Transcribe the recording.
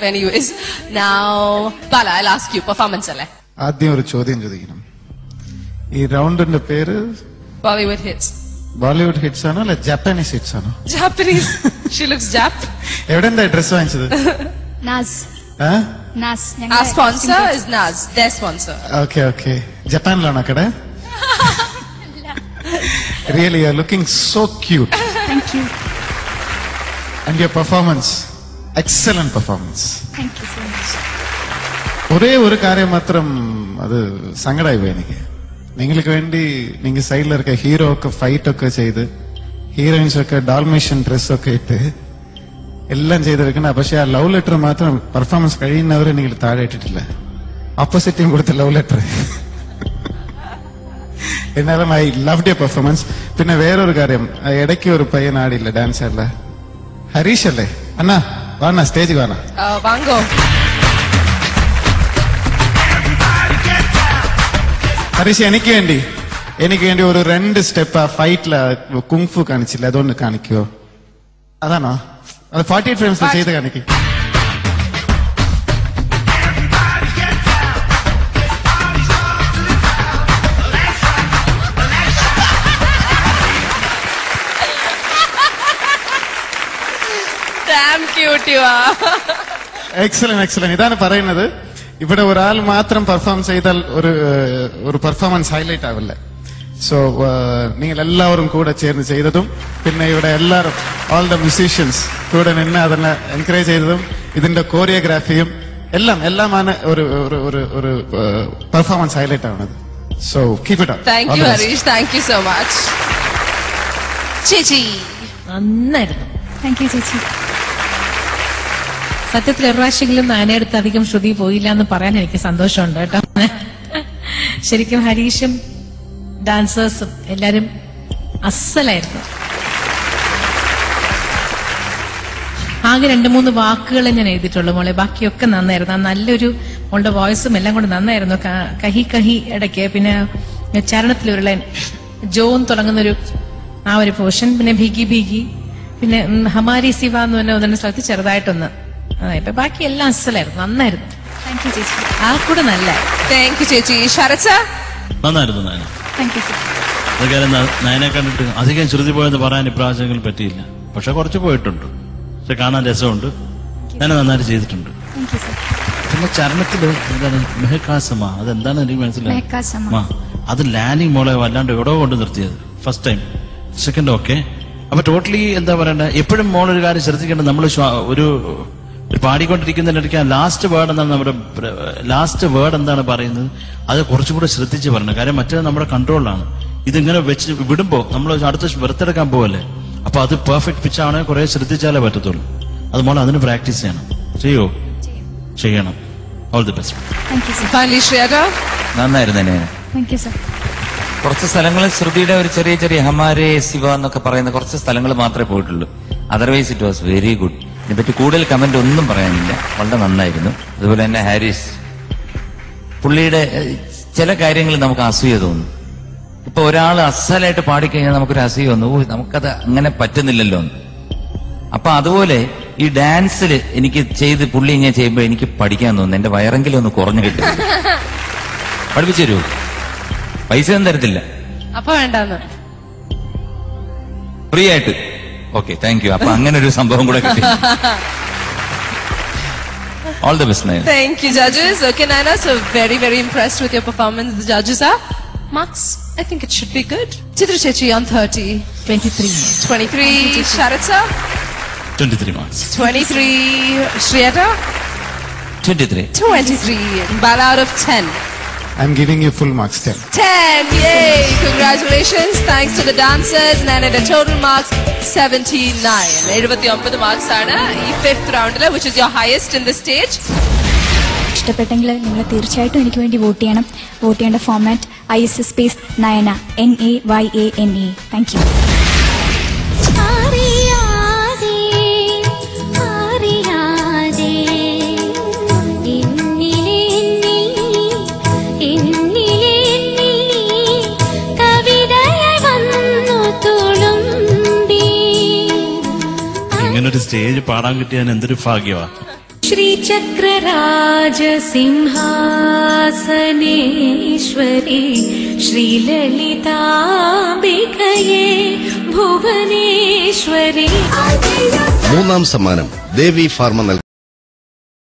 Anyways, now Bala, I'll ask you performance alle. ആദ്യം ഒരു ചോദ്യം ചോദിക്കണം. ഈ റൗണ്ടിന്റെ പേര് Bollywood hits. ബോളിവുഡ് ഹിറ്റ്സ് ആണോ അല്ലെ ജാപ്പനീസ് ഹിറ്റ്സ് ആണോ? Japanese. She looks Jap. എവിടെ എന്താ ഡ്രസ് വാങ്ങിച്ചത്? Naz. Naz. Our sponsor is Naz. Their sponsor. Okay okay. ജപ്പാനിലാണോ കട? Really, you are looking so cute. Thank you. And your performance, excellent performance. Thank you so much. ഒരേ ഒരു കാര്യം മാത്രം അത് സങ്കടമായി പോയി എനിക്ക്. നിങ്ങൾക്ക് വേണ്ടി നിങ്ങൾ സൈഡിലിറക്ക ഹീറോ ഒക്കെ ഫൈറ്റ് ഒക്കെ ചെയ്ത് ഹീറോയിൻസ് ഒക്കെ ഡാൽമേഷ്യൻ ഡ്രസ് ഒക്കെ ഇട്ട് എല്ലാം ചെയ്ത് വെക്കണ. പക്ഷെ ആ ലവ് ലെറ്റർ മാത്രം പെർഫോമൻസ് കഴിയുന്നവരെ നിങ്ങൾ താഴെ ഇട്ടിട്ടില്ല. ഓപ്പോസിറ്റും കൊടുത്ത ലവ് ലെറ്റർ. എന്നാലും ഐ ലവ്ഡ് യുവർ പെർഫോമൻസ്. പിന്നെ വേറൊരു കാര്യം, ഇടയ്ക്ക് ഒരു പയ്യൻ ആടില്ല, ഡാൻസ് ആടില്ല. ഹരീഷ് അല്ലേ? അണ്ണാ വാണ സ്റ്റേജ് വാണ. Vango. ഹരീഷ് എനിക്ക് വേണ്ടി ഒരു 2 സ്റ്റെപ്പ് ആ ഫൈറ്റില് കുങ്ഫു കാണിച്ചില്ല, അതൊന്ന് കാണിക്കോ? അതാണോ? അത് 48 ഫ്രെയിംസ് ചെയ്ത് കാണിക്കും. Damn cute you are. Excellent. ഇതാണ് പറയുന്നത്, ഇവിടെ ഒരാൾ മാത്രം പെർഫോം ചെയ്താൽ ഒരു പെർഫോമൻസ് ഹൈലൈറ്റ് ആവില്ല. സോ നിങ്ങൾ എല്ലാവരും കൂടെ ചേർന്ന് ചെയ്തതും പിന്നെ ഇവിടെ എല്ലാവരും ഓൾ ദ മ്യൂസീഷ്യൻസ് കൂടെ നിന്ന് അതിനെ എൻകറേജ് ചെയ്തതും ഇതിന്റെ കോറിയോഗ്രാഫിയും എല്ലാമാണ് ഒരു പെർഫോമൻസ് ഹൈലൈറ്റ് ആവുന്നത്. So keep it up. Thank you Harish. Thank you so much. ചേച്ചി നന്നായിരുന്നു. Thank you ചേച്ചി. സത്യത്തിൽ ഒരു പ്രാവശ്യമെങ്കിലും നാനടുത്ത് അധികം ശ്രുതി പോയില്ല എന്ന് പറയാൻ എനിക്ക് സന്തോഷമുണ്ട് കേട്ടോ. ശരിക്കും ഹരീഷും ഡാൻസേഴ്സും എല്ലാരും അസ്സലായിരുന്നു. ആകെ 2-3 വാക്കുകളെ ഞാൻ എഴുതിയിട്ടുള്ളൂ മോളെ, ബാക്കിയൊക്കെ നന്നായിരുന്നു. നല്ലൊരു മോളുടെ വോയിസും എല്ലാം കൂടെ നന്നായിരുന്നു. കഹി ഇടയ്ക്ക്, പിന്നെ ചരണത്തിലൊരു ലൈൻ ജോൻ തുടങ്ങുന്നൊരു ആ ഒരു പോർഷൻ, പിന്നെ ഭീഗി, പിന്നെ ഹമാരി സിവ എന്ന് പറഞ്ഞ ഒന്നിന്റെ സ്ഥലത്ത് ചെറുതായിട്ടൊന്ന് ഇപ്പൊ ബാക്കി എല്ലാം അസലായിരുന്നു, നന്നായിരുന്നു. താങ്ക് യു ചേച്ചി. ആ കൂടെ നല്ല. താങ്ക് യു ചേച്ചി. ശരത് നന്നായിരുന്നു നയന. Thank you sir. അത് കാര്യം നയനെ കണ്ടിട്ട് അധികം ശ്രുതി പോയെന്ന് പറയാൻ ഇപ്രാവശ്യങ്ങൾ പറ്റിയില്ല, പക്ഷെ കുറച്ച് പോയിട്ടുണ്ട്. പക്ഷെ കാണാൻ രസമുണ്ട്, ഞാൻ നന്നായിട്ട് ചെയ്തിട്ടുണ്ട്. Thank you sir. പിന്നെ ചരണത്തില് എന്താണ് മെഹക്കാസമ, അതെന്താണ് എനിക്ക് മെഹക്കാസമ. മനസ്സിലായി. അത് ലാൻഡിങ് മോളെ വല്ലാണ്ട് എവിടെയോ കൊണ്ട് നിർത്തിയത് ഫസ്റ്റ് ടൈം. Second okay. അപ്പൊ ടോട്ടലി എന്താ പറയണ്ടേ, എപ്പോഴും മോളൊരു കാര്യം ശ്രദ്ധിക്കേണ്ടത്, നമ്മൾ ഒരു പാടിക്കൊണ്ടിരിക്കുന്നതിനിടയ്ക്ക് ലാസ്റ്റ് വേർഡ് എന്താണ് പറയുന്നത് അത് കുറച്ചും കൂടെ ശ്രദ്ധിച്ച് പറയണം. കാര്യം മറ്റേത് നമ്മുടെ കൺട്രോളിലാണ്. ഇതിങ്ങനെ വെച്ച് വിടുമ്പോ നമ്മൾ അടുത്ത വെറുത്തെടുക്കാൻ പോവല്ലേ, അപ്പൊ അത് പെർഫെക്റ്റ് പിച്ചാണ്, കുറെ ശ്രദ്ധിച്ചാലേ പറ്റത്തുള്ളൂ. അത് മോളെ അതിന് പ്രാക്ടീസ് ചെയ്യണം. ചെയ്യണം. All the best. നന്നായിരുന്നു. Thank you sir. കുറച്ച് സ്ഥലങ്ങളിൽ ശ്രുതിയുടെ ഒരു ചെറിയ ഹമാരെ ശിവ എന്നൊക്കെ പറയുന്ന കുറച്ച് സ്ഥലങ്ങൾ മാത്രമേ പോയിട്ടുള്ളൂ. Otherwise it was very good. ഇതിനെപ്പറ്റി കൂടുതൽ കമന്റ് ഒന്നും പറയാനില്ല, വളരെ നന്നായിരുന്നു. അതുപോലെ തന്നെ ഹാരിസ്, പുള്ളിയുടെ ചില കാര്യങ്ങൾ നമുക്ക് അസൂയ തോന്നും. ഇപ്പൊ ഒരാൾ അസലായിട്ട് പാടിക്കഴിഞ്ഞാൽ നമുക്കൊരു അസൂയ തോന്നും, നമുക്കത് അങ്ങനെ പറ്റുന്നില്ലല്ലോ. അപ്പൊ അതുപോലെ ഈ ഡാൻസിൽ എനിക്ക് പുള്ളി ഇങ്ങനെ ചെയ്യുമ്പോൾ എനിക്ക് പഠിക്കാൻ തോന്നുന്നു. എന്റെ വയറെങ്കിലും ഒന്ന് കുറഞ്ഞു കിട്ടും. പഠിപ്പിച്ചു തരൂ? പൈസ ഒന്നും തരത്തില്ല, അപ്പൊ വേണ്ടെന്ന്, ഫ്രീ ആയിട്ട്. Okay, thank you. അപ്പൊ അങ്ങനെ ഒരു സംഭവം കൂടെ കിട്ടി. All the best, Naina. Thank you, judges. Okay, Naina, so very impressed with your performance. The judges are marks. I think it should be good. Chitra Chechi on 30. 23. Sharat sir? 23 marks. 23. Shriyata? 23. Bala out of 10. I'm giving you full marks, 10. 10, yay! Congratulations. Thanks to the dancers. And the total marks 79. 79 marks ആണ് ഈ 5th round, which is your highest in the stage. ഇഷ്ടപ്പെട്ടെങ്കിൽ നിങ്ങൾ തീർച്ചയായിട്ടും എനിക്ക് വേണ്ടി vote ചെയ്യണം. Vote ചെയ്യേണ്ട format ISS space Nayana NAYANE. Thank you. ഇങ്ങനൊരു സ്റ്റേജ് പാടാൻ കിട്ടിയാൽ എന്തൊരു ഭാഗ്യമാ. ശ്രീചക്രരാജസിംഹാസനേശ്വരി ശ്രീലളിതാംബികയേ ഭുവനേശ്വരി. 3ാം സമ്മാനം ദേവി ഫാർമ നൽകുന്നു.